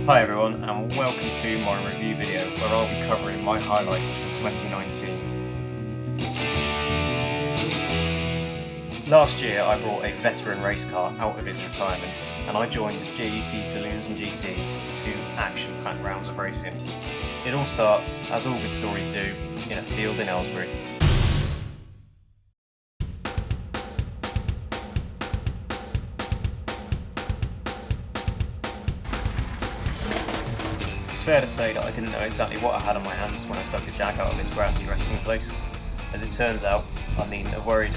Hi everyone, and welcome to my review video where I'll be covering my highlights for 2019. Last year I brought a veteran race car out of its retirement and I joined the JEC Saloons GTs for 2 action-packed rounds of racing. It all starts, as all good stories do, in a field in Aylesbury. It's fair to say that I didn't know exactly what I had on my hands when I dug the Jag out of its grassy resting place. As it turns out, I needn't have worried.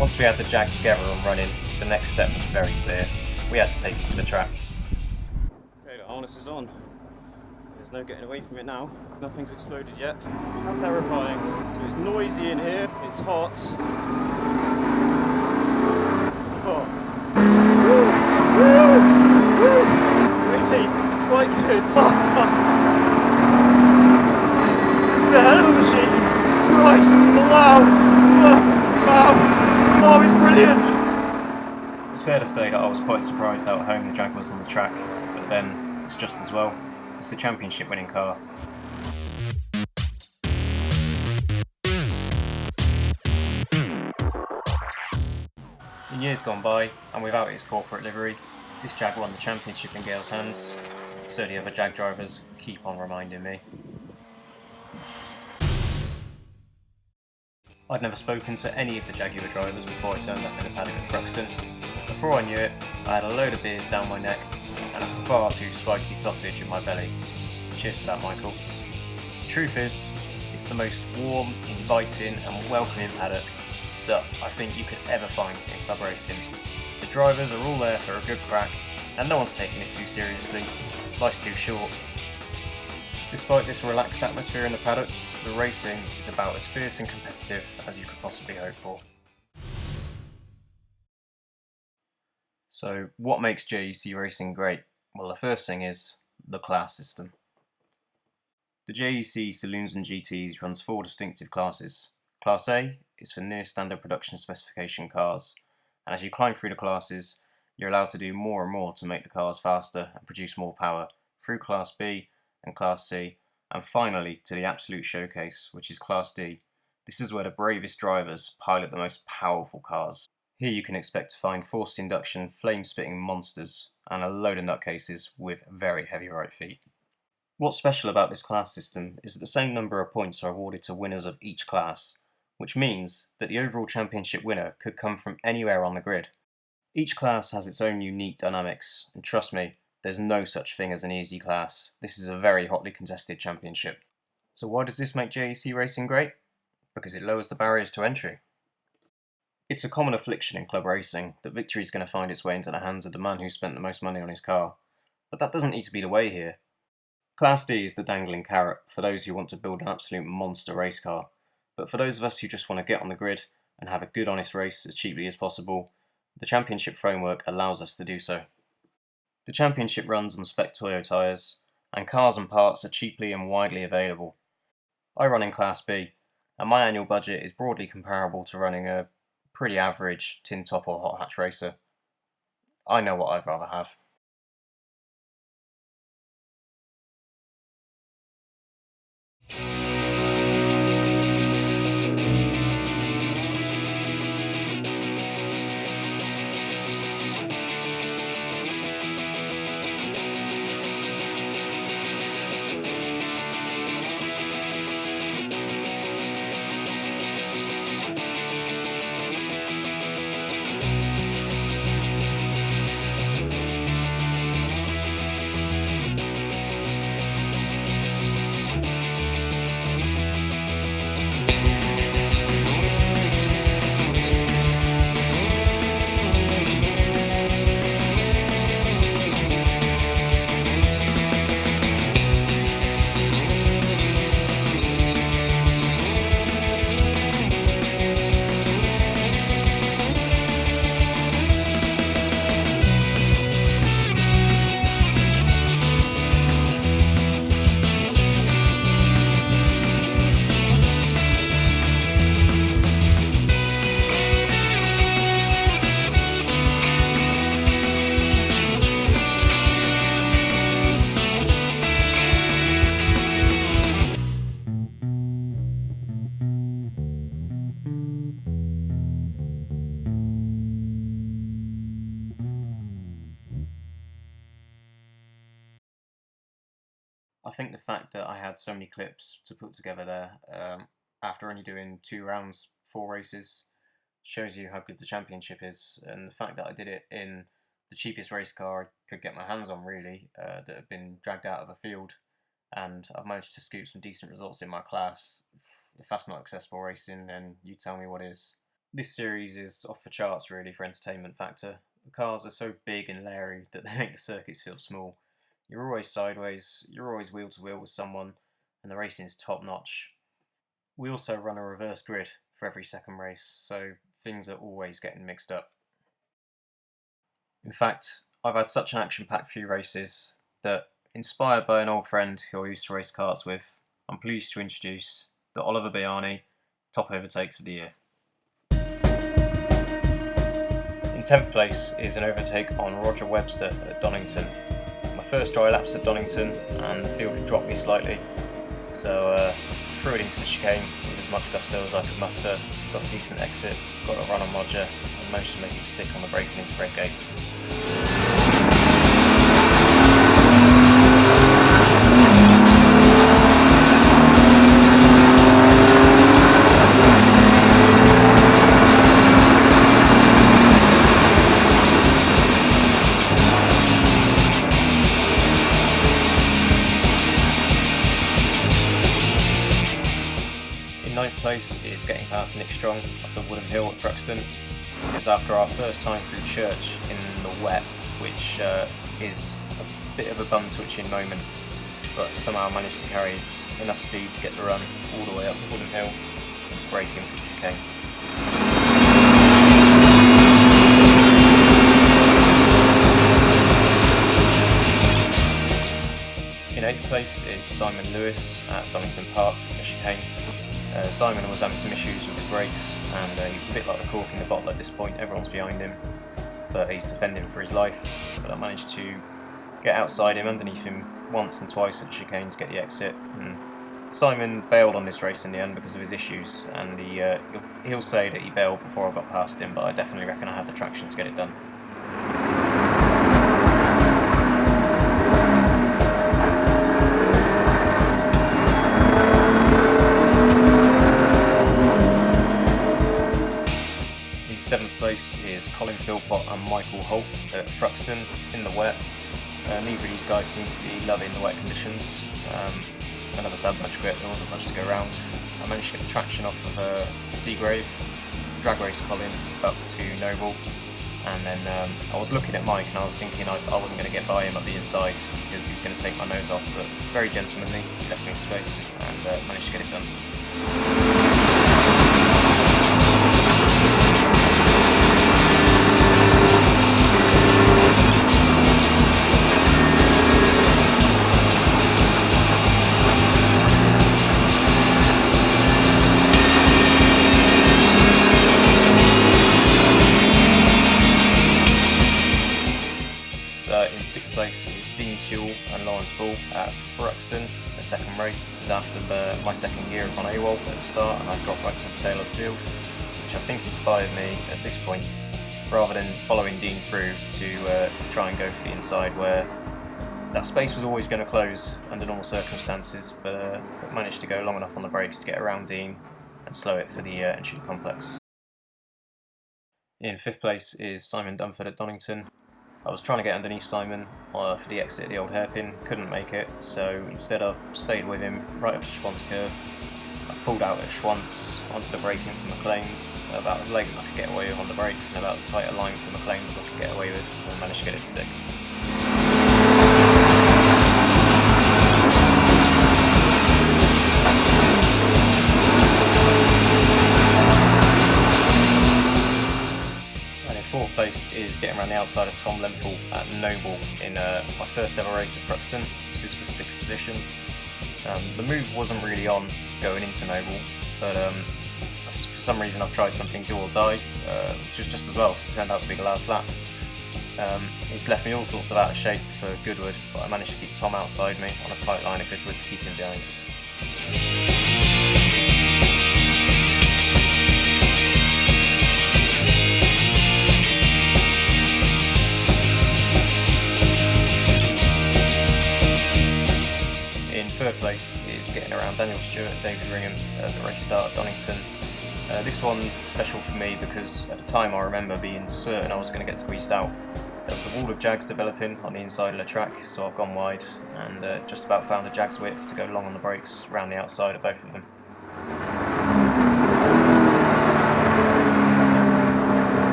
Once we had the Jag together and running, the next step was very clear. We had to take it to the track. Okay, the harness is on. There's no getting away from it now. Nothing's exploded yet. How terrifying. So it's noisy in here, it's hot. Oh. Woo! Woo! Woo! Really? Quite good. This is a hell of a machine. Christ! Wow! Wow! Oh, it's brilliant! It's fair to say that I was quite surprised out at home the Jag was on the track, but then it's just as well. It's a championship winning car. In years gone by, and without its corporate livery, this Jag won the championship in Gale's hands, so the other Jag drivers keep on reminding me. I'd never spoken to any of the Jaguar drivers before I turned up in the paddock at Thruxton. Before I knew it, I had a load of beers down my neck and a far too spicy sausage in my belly. Cheers to that, Michael. The truth is, it's the most warm, inviting and welcoming paddock that I think you could ever find in club racing. The drivers are all there for a good crack and no one's taking it too seriously. Life's too short. Despite this relaxed atmosphere in the paddock, the racing is about as fierce and competitive as you could possibly hope for. So, what makes JEC racing great? Well, the first thing is the class system. The JEC Saloons GTs runs 4 distinctive classes. Class A is for near standard production specification cars, and as you climb through the classes, you're allowed to do more and more to make the cars faster and produce more power through Class B and Class C, and finally to the absolute showcase, which is Class D. This is where the bravest drivers pilot the most powerful cars. Here you can expect to find forced induction, flame-spitting monsters, and a load of nutcases with very heavy right feet. What's special about this class system is that the same number of points are awarded to winners of each class, which means that the overall championship winner could come from anywhere on the grid. Each class has its own unique dynamics, and trust me, there's no such thing as an easy class. This is a very hotly contested championship. So why does this make JEC racing great? Because it lowers the barriers to entry. It's a common affliction in club racing that victory is going to find its way into the hands of the man who spent the most money on his car. But that doesn't need to be the way here. Class D is the dangling carrot for those who want to build an absolute monster race car. But for those of us who just want to get on the grid and have a good honest race as cheaply as possible, the championship framework allows us to do so. The championship runs on spec Toyo tyres, and cars and parts are cheaply and widely available. I run in Class B, and my annual budget is broadly comparable to running a pretty average tin top or hot hatch racer. I know what I'd rather have. think the fact that I had so many clips to put together there, after only doing 2 rounds, 4 races, shows you how good the championship is, and the fact that I did it in the cheapest race car I could get my hands on, really, that had been dragged out of a field, and I've managed to scoop some decent results in my class. If that's not accessible racing, then you tell me what is. This series is off the charts, really, for entertainment factor. The cars are so big and leery that they make the circuits feel small. You're always sideways, you're always wheel to wheel with someone, and the racing's top notch. We also run a reverse grid for every second race, so things are always getting mixed up. In fact, I've had such an action-packed few races that, inspired by an old friend who I used to race karts with, I'm pleased to introduce the Oliver Biani top overtakes of the year. In 10th place is an overtake on Roger Webster at Donington. My first dry laps at Donington, and the field had dropped me slightly, so threw it into the chicane with as much gusto as I could muster, got a decent exit, got a run on Roger, and managed to make it stick on the braking into red gate. In 9th place is getting past Nick Strong up the Woodham Hill at Thruxton. It's after our first time through church in the wet, which is a bit of a bum-twitching moment, but somehow managed to carry enough speed to get the run all the way up the Woodham Hill and to brake in for the chicane. In 8th place is Simon Lewis at Donington Park for the chicane. Simon was having some issues with his brakes, and he was a bit like the cork in the bottle at this point. Everyone's behind him, but he's defending for his life. But I managed to get outside him, underneath him once and twice at the chicane to get the exit. And Simon bailed on this race in the end because of his issues, and he'll say that he bailed before I got past him, but I definitely reckon I had the traction to get it done. In 7th place is Colin Philpott and Michael Holt at Thruxton in the wet. Neither of these guys seem to be loving the wet conditions. None of us had much grip, there wasn't much to go around. I managed to get the traction off of Seagrave, drag race Colin up to Noble, and then I was looking at Mike and I was thinking I wasn't going to get by him at the inside because he was going to take my nose off, but very gentlemanly, he left me in space and managed to get it done. In 6th place is Dean Sewell and Lawrence Bull at Thruxton, the second race. This is after my second year on AWOL at the start, and I dropped right to the tail of the field, which I think inspired me at this point, rather than following Dean through, to try and go for the inside, where that space was always going to close under normal circumstances, but managed to go long enough on the brakes to get around Dean and slow it for the entry complex. In 5th place is Simon Dunford at Donington. I was trying to get underneath Simon for the exit of the old hairpin, couldn't make it, so instead I've stayed with him right up to Schwantz curve. I pulled out at Schwantz onto the braking for McLean's, about as late as I could get away with on the brakes, and about as tight a line for McLean's as I could get away with, and managed to get it to stick. And in 4th place is getting around the outside of Tom Lenthal at Noble in my first ever race at Thruxton. This is for 6th position. The move wasn't really on going into Noble, but for some reason I've tried something do or die, which was just as well, because it turned out to be the last lap. It's left me all sorts of out of shape for Goodwood, but I managed to keep Tom outside me on a tight line at Goodwood to keep him behind. In third place is getting around Daniel Stewart and David Ringham at the race start at Donington. This one special for me because at the time I remember being certain I was going to get squeezed out. There was a wall of Jags developing on the inside of the track, so I've gone wide and just about found a Jags width to go long on the brakes around the outside of both of them.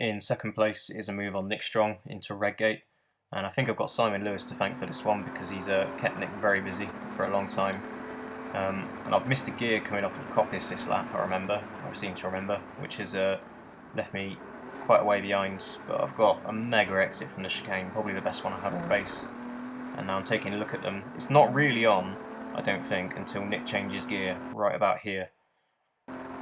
In second place is a move on Nick Strong into Redgate, and I think I've got Simon Lewis to thank for this one because he's kept Nick very busy for a long time. And I've missed a gear coming off of Coppice this lap, I seem to remember, which has left me quite a way behind, but I've got a mega exit from the chicane, probably the best one I had all race, and now I'm taking a look at them. It's not really on, I don't think, until Nick changes gear right about here,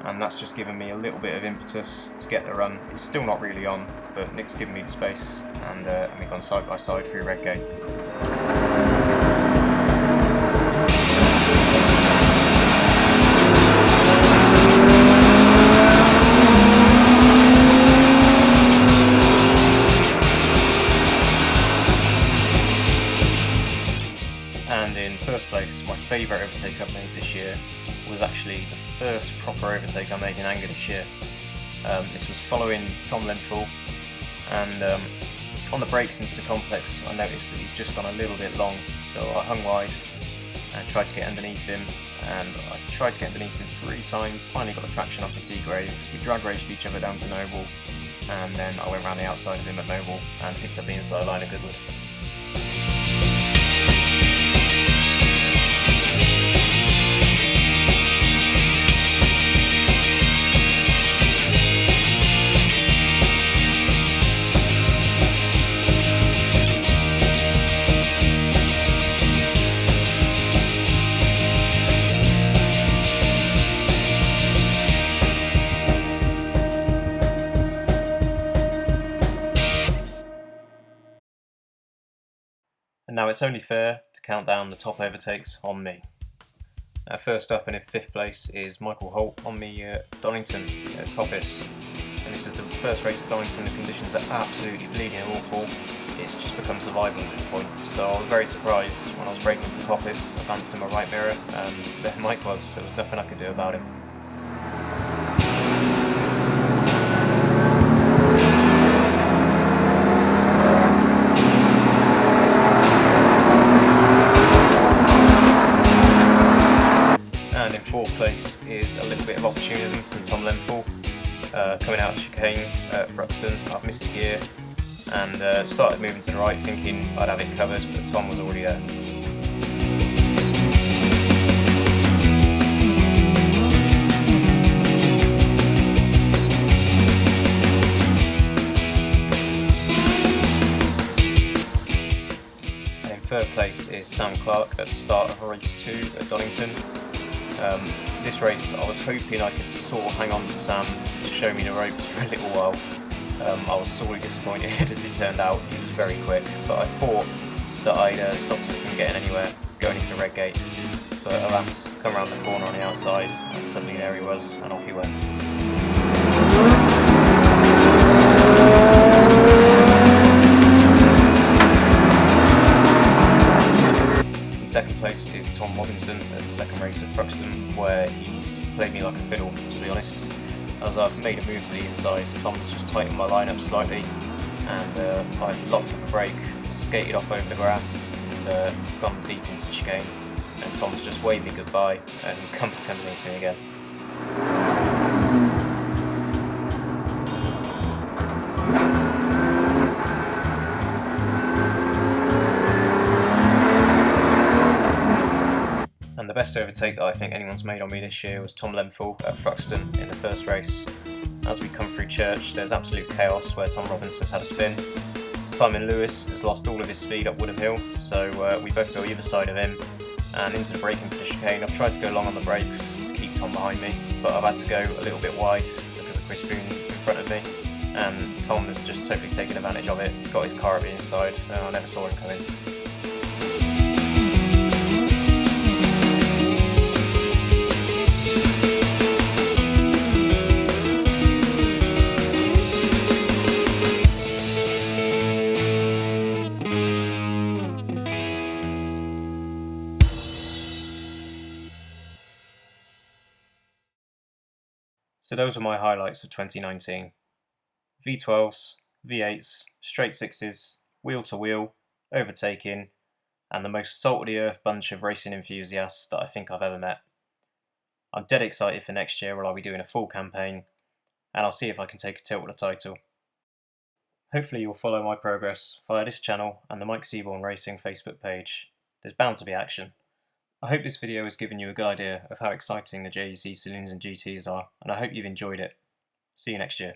and that's just given me a little bit of impetus to get the run. It's still not really on, but Nick's given me the space, and we've gone side by side through Redgate. And in first place, my favourite overtake I've made this year was actually the first proper overtake I made in anger this year. This was following Tom Lenthal, and on the brakes into the complex I noticed that he's just gone a little bit long, so I hung wide and tried to get underneath him, and I tried to get underneath him 3 times, finally got the traction off the Seagrave. We drag raced each other down to Noble, and then I went round the outside of him at Noble and picked up the inside line of Goodwood. And now it's only fair to count down the top overtakes on me. First up and in 5th place is Michael Holt on the Donington at Coppice. And this is the first race at Donington. The conditions are absolutely bleeding awful. It's just become survival at this point. So I was very surprised when I was braking for Coppice. I glanced in my right mirror and there Mike was. There was nothing I could do about him. And in 4th place is a little bit of opportunism from Tom Lenthal. Coming out of chicane at Fruxton, I've missed a gear and started moving to the right thinking I'd have it covered, but Tom was already there. And in 3rd place is Sam Clark at the start of race 2 at Donington. This race I was hoping I could sort of hang on to Sam to show me the ropes for a little while. I was sorely disappointed as it turned out. He was very quick, but I thought that I'd stopped him from getting anywhere going into Redgate, but alas, come around the corner on the outside and suddenly there he was and off he went. In 2nd place is Tom Robinson at the 2nd race at Fruxton, where he's played me like a fiddle, to be honest. As I've made a move to the inside, Tom's just tightened my line up slightly, and I've locked up a brake, skated off over the grass, and gone deep into the chicane, and Tom's just waved me goodbye and come back underneath me again. And the best overtake that I think anyone's made on me this year was Tom Lenthal at Fruxton in the first race. As we come through Church, there's absolute chaos where Tom Robinson's had a spin. Simon Lewis has lost all of his speed up Woodham Hill, so we both go either side of him and into the braking for the chicane. I've tried to go long on the brakes to keep Tom behind me, but I've had to go a little bit wide because of Chris Boone in front of me, and Tom has just totally taken advantage of it, got his car at the inside, and I never saw him coming. So those were my highlights of 2019. V12s, V8s, straight sixes, wheel to wheel, overtaking, and the most salt of the earth bunch of racing enthusiasts that I think I've ever met. I'm dead excited for next year where I'll be doing a full campaign, and I'll see if I can take a tilt with the title. Hopefully you'll follow my progress via this channel and the Mike Seaborn Racing Facebook page. There's bound to be action. I hope this video has given you a good idea of how exciting the JEC Saloons and GTs are, and I hope you've enjoyed it. See you next year.